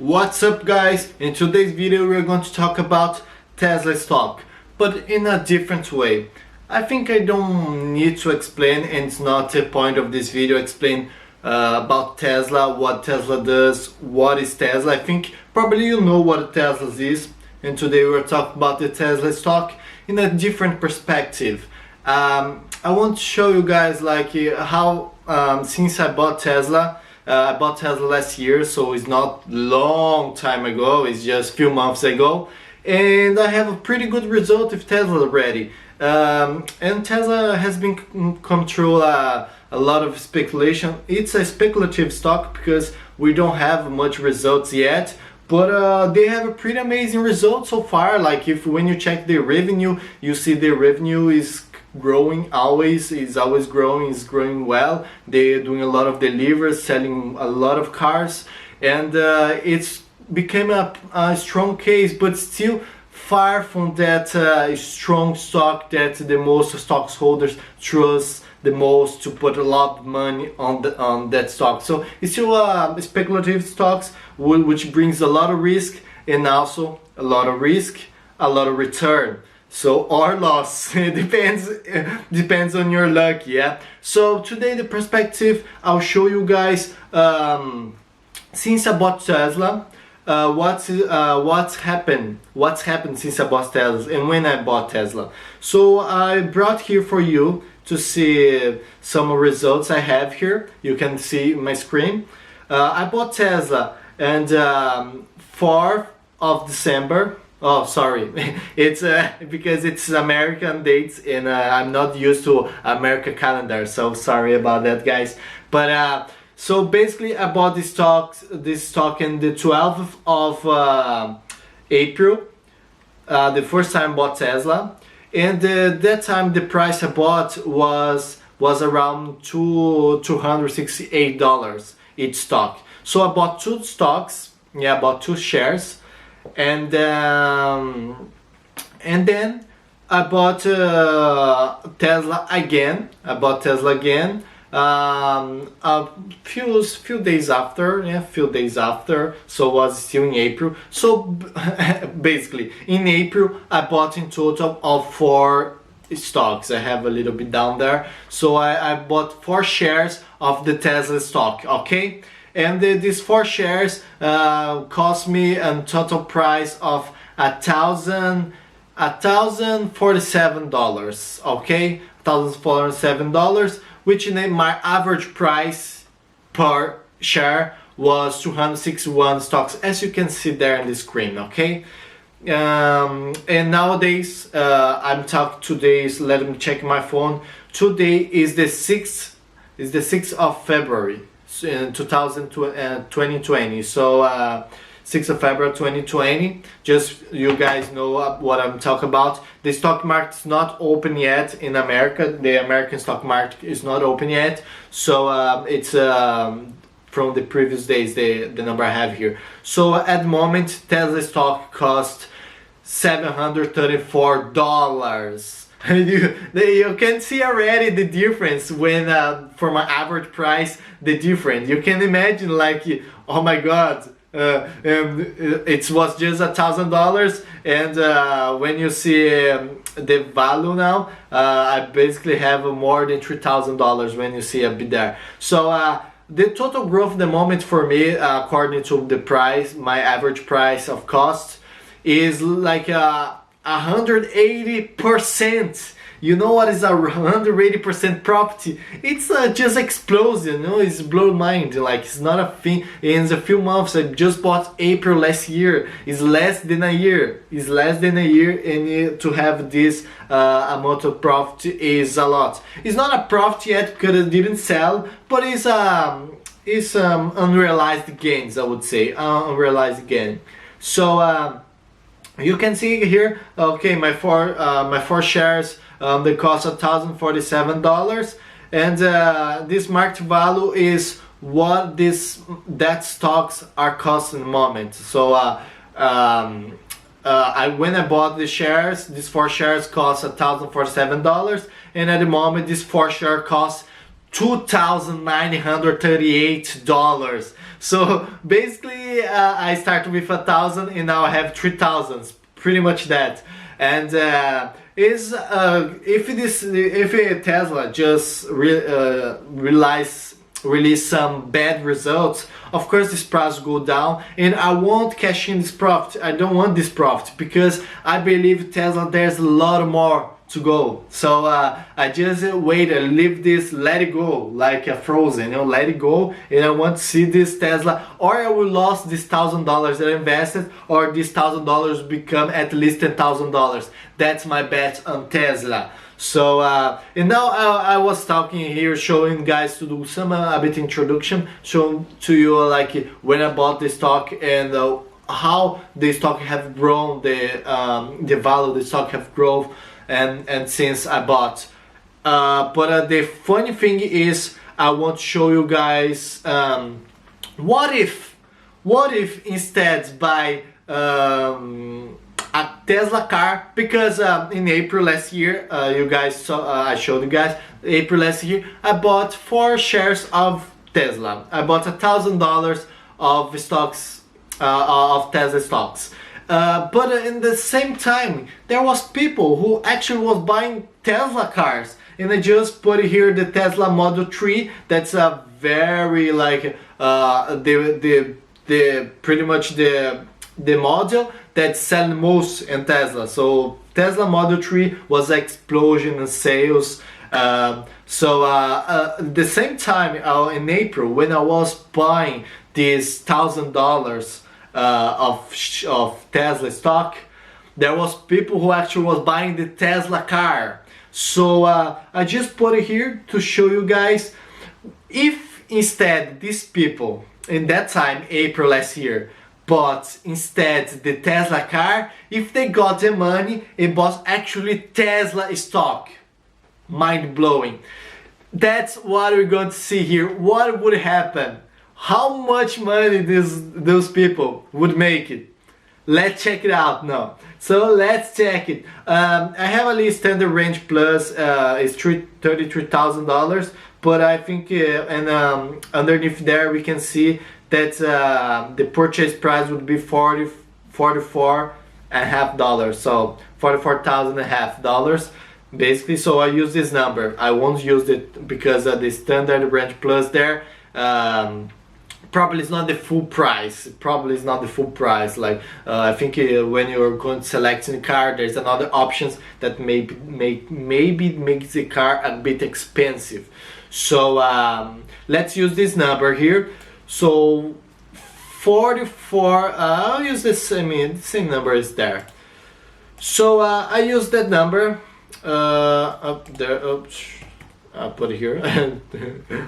What's up guys? In today's video we're going to talk about Tesla stock, but in a different way. I think I don't need to explain, and it's not the point of this video, explain about Tesla, what Tesla does, what is Tesla. I think probably you know what Tesla is, and today we're talking about the Tesla stock in a different perspective. I want to show you guys how since I bought Tesla last year, so it's not long time ago, it's just few months ago, and I have a pretty good result with Tesla already. And Tesla has been come through a lot of speculation. It's a speculative stock because we don't have much results yet, but they have a pretty amazing result so far. Like when you check their revenue, you see their revenue is growing, is always growing, is growing well. They're doing a lot of deliveries, selling a lot of cars, and it's became a strong case, but still far from that strong stock that the most stockholders trust the most to put a lot of money on that stock. So it's still speculative stocks, which brings a lot of risk, and also a lot of risk, a lot of return. So or loss, it depends on your luck, yeah. So today the perspective, I'll show you guys since I bought Tesla, what's happened since I bought Tesla and when I bought Tesla. So I brought here for you to see some results I have here. You can see my screen. I bought Tesla and 4th of December. Oh, sorry, it's because it's American dates and I'm not used to American calendar, so sorry about that, guys. But so basically, I bought this stock in the 12th of April. The first time I bought Tesla, and that time the price I bought was around $268 each stock. So I bought two stocks. Yeah, I bought two shares. And then I bought Tesla again. A few days after, so it was still in April. So basically in April I bought in total of 4 stocks. I have a little bit down there, so I bought 4 shares of the Tesla stock, okay? And these 4 shares cost me a total price of $1,047, okay? $1,047, which my average price per share was 261 stocks, as you can see there on the screen, okay? And nowadays, I'm talking today's, let me check my phone. Today is the 6th of February. In 2020, so 6th of February 2020. Just you guys know what I'm talking about. The stock market is not open yet in America. The American stock market is not open yet, so it's from the previous days, the number I have here. So at the moment Tesla stock cost $734. You can see already the difference when for my average price, the difference. You can imagine, like, oh my god, it was just $1,000, and when you see the value now, I basically have more than $3,000 when you see a bit there. So the total growth at the moment for me, according to the price, my average price of cost is like 180%. You know what is a 180% profit? It's just explosion, you know, it's blow mind. Like, it's not a thing. In a few months, I just bought April last year. It's less than a year. And to have this amount of profit is a lot. It's not a profit yet because it didn't sell, but it's unrealized gains, I would say, unrealized gain. So you can see here, okay, my four shares, they cost $1,047, and this market value is what that stocks are costing at the moment. So when I bought the shares, these 4 shares cost $1,047, and at the moment this 4 share costs $2,938. So basically I started with 1,000 and now I have 3,000, pretty much that. And if Tesla just release some bad results, of course this price will go down and I won't cash in this profit. I don't want this profit because I believe Tesla there's a lot more to go. So I just wait and leave this, let it go like a frozen, you know, let it go, and I want to see this Tesla, or I will lose this $1,000 that I invested, or this $1,000 become at least $10,000. That's my bet on Tesla. So and now I was talking here, showing guys to do some a bit introduction, showing to you like when I bought the stock and how the stock have grown, the value of the stock have grown, and since I bought. But the funny thing is, I want to show you guys what if instead buy a Tesla car, because in April last year, you guys saw, I showed you guys, April last year, I bought 4 shares of Tesla. I bought $1,000 of stocks, of Tesla stocks. But in the same time, there was people who actually was buying Tesla cars, and I just put here the Tesla Model 3. That's a very like pretty much the model that's selling most in Tesla. So Tesla Model 3 was an explosion in sales. At the same time in April, when I was buying this $1,000 of Tesla stock, there was people who actually was buying the Tesla car. So I just put it here to show you guys, if instead these people in that time, April last year, bought instead the Tesla car, if they got the money and bought actually Tesla stock, mind blowing. That's what we're going to see here. What would happen? How much money those people would make it? Let's check it out now. So let's check it. I have a list standard range plus is $33,000, but I think and underneath there we can see that the purchase price would be $44.5. So $44,500 basically. So I use this number. I won't use it because the standard range plus there. Probably it's not the full price. Probably it's not the full price. Like I think when you're going to selecting the car, there's another options that maybe makes the car a bit expensive. So let's use this number here. So 44. I'll use this. I mean, the same number is there. So I use that number up there. Oops. I'll put it here.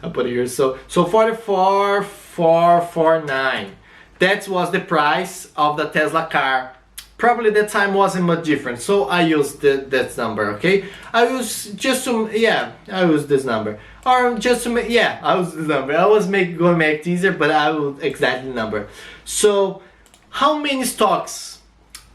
I'll put it here. So 44,449. That was the price of the Tesla car. Probably that time wasn't much different. So I used that number. Okay. I use just to I use this number. Or just to make I use this number. I was going to make it easier, but I will exactly number. So how many stocks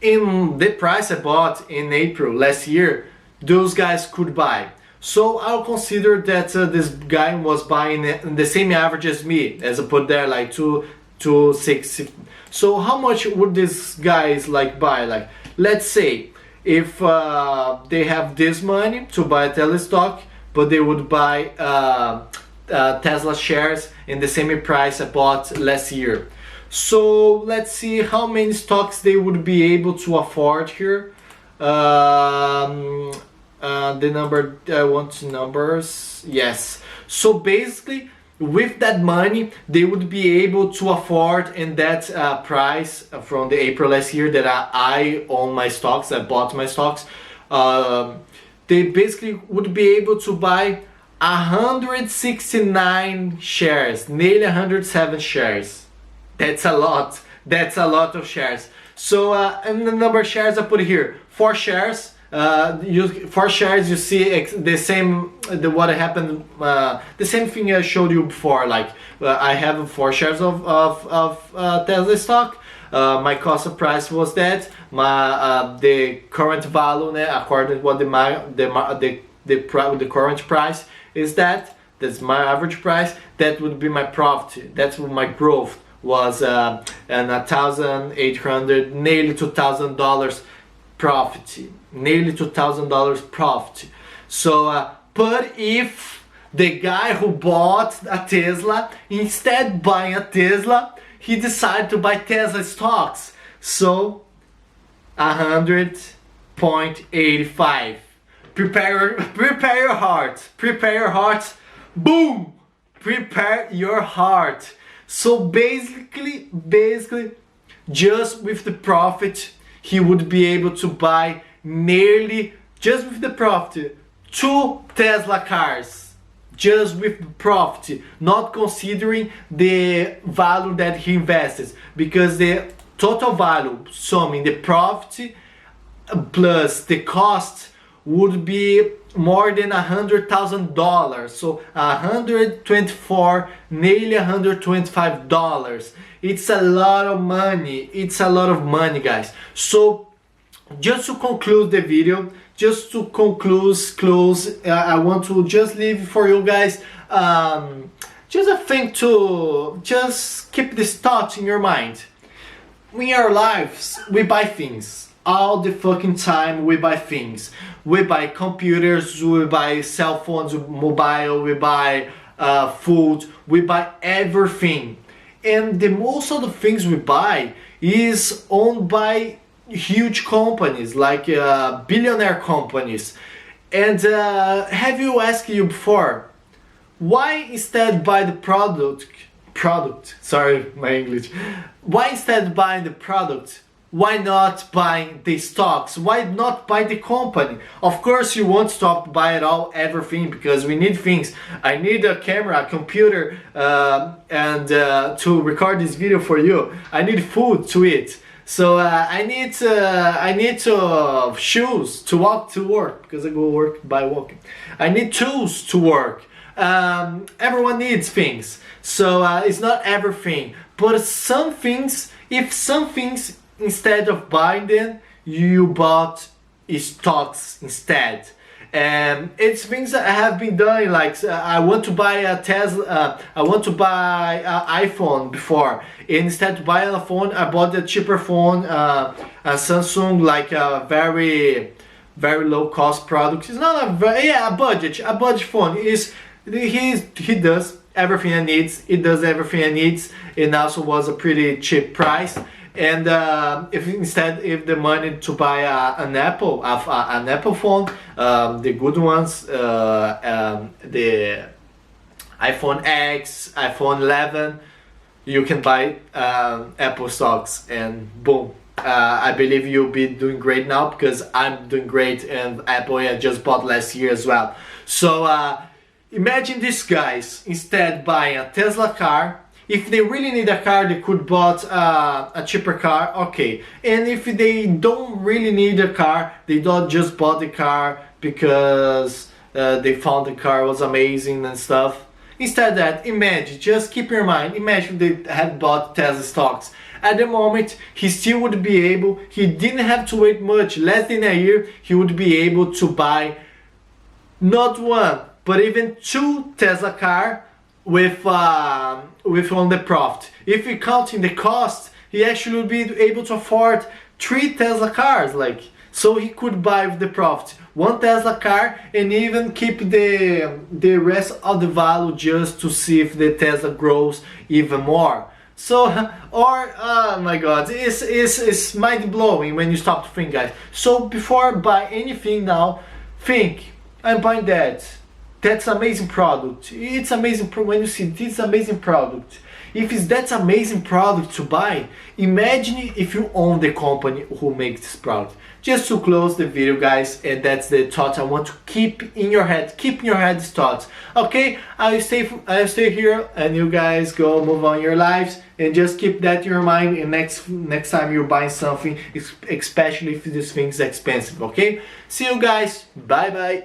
in the price I bought in April last year those guys could buy? So I'll consider that this guy was buying the same average as me, as I put there, like 260. So how much would these guys like buy? Like, let's say if they have this money to buy a Tesla stock, but they would buy Tesla shares in the same price I bought last year. So let's see how many stocks they would be able to afford here. The number, I want numbers, yes. So basically with that money they would be able to afford in that price from the April last year that I own my stocks, I bought my stocks, they basically would be able to buy 169 shares, nearly 107 shares. That's a lot of shares. So and the number of shares I put here, 4 shares. 4 shares, you see the same, what happened, the same thing I showed you before. Like I have 4 shares of Tesla stock. My cost of price was that. The current value, according to what the current price is that. that's my average price, that would be my profit. That's what my growth was, and $1,800, nearly $2,000 profit, nearly $2,000 profit. So, but if the guy who bought a Tesla, instead buying a Tesla, he decided to buy Tesla stocks, so 100.85. Prepare your heart. Prepare your heart. Boom! Prepare your heart. So basically, just with the profit, he would be able to buy nearly, just with the profit, 2 Tesla cars. Just with the profit, not considering the value that he invested, because the total value, summing the profit plus the cost, would be more than $100,000. So 124, nearly $125. It's a lot of money. It's a lot of money, guys. So just to conclude the video, I want to just leave for you guys just a thing to just keep this thought in your mind. In our lives, we buy things. All the fucking time we buy things. We buy computers, we buy cell phones, mobile, we buy food, we buy everything. And the most of the things we buy is owned by huge companies, like billionaire companies. And have you asked you before, why instead buy the product, sorry my English, why instead buying the product, why not buying the stocks, why not buy the company? Of course you won't stop buy it all, everything, because we need things. I need a camera, a computer, and to record this video for you. I need food to eat. So I need shoes to walk to work, because I go work by walking. I need tools to work. Everyone needs things. So it's not everything, but some things. If some things, instead of buying them, you bought stocks instead. It's things that I have been doing, like I want to buy a Tesla, I want to buy an iPhone before. Instead of buying a phone, I bought a cheaper phone, a Samsung, like a very low cost product. It's not a budget phone. He does everything I needs. It does everything I needs. It also was a pretty cheap price. And if the money to buy an Apple phone, the good ones, the iPhone X, iPhone 11, you can buy Apple stocks, and boom. I believe you'll be doing great now, because I'm doing great, and Apple I just bought last year as well. So imagine these guys instead buying a Tesla car. If they really need a car, they could bought a cheaper car, okay. And if they don't really need a car, they don't just bought the car because they found the car was amazing and stuff. Instead that, imagine, just keep your mind, imagine they had bought Tesla stocks. At the moment, he still would be able, he didn't have to wait much, less than a year, he would be able to buy not one, but even 2 Tesla cars with on the profit. If we counting the cost, he actually would be able to afford 3 Tesla cars, like, so he could buy with the profit 1 Tesla car and even keep the rest of the value just to see if the Tesla grows even more. So, or oh my god, it's mind-blowing when you stop to think, guys. So before buy anything now, think, I'm buying that. That's amazing product. It's amazing when you see this amazing product. If it's that amazing product to buy, imagine if you own the company who makes this product. Just to close the video, guys, and that's the thought I want to keep in your head. Keep in your head these thoughts. Okay, I'll stay here, and you guys go move on your lives, and just keep that in your mind. And next time you're buying something, especially if this thing is expensive. Okay, see you guys. Bye bye.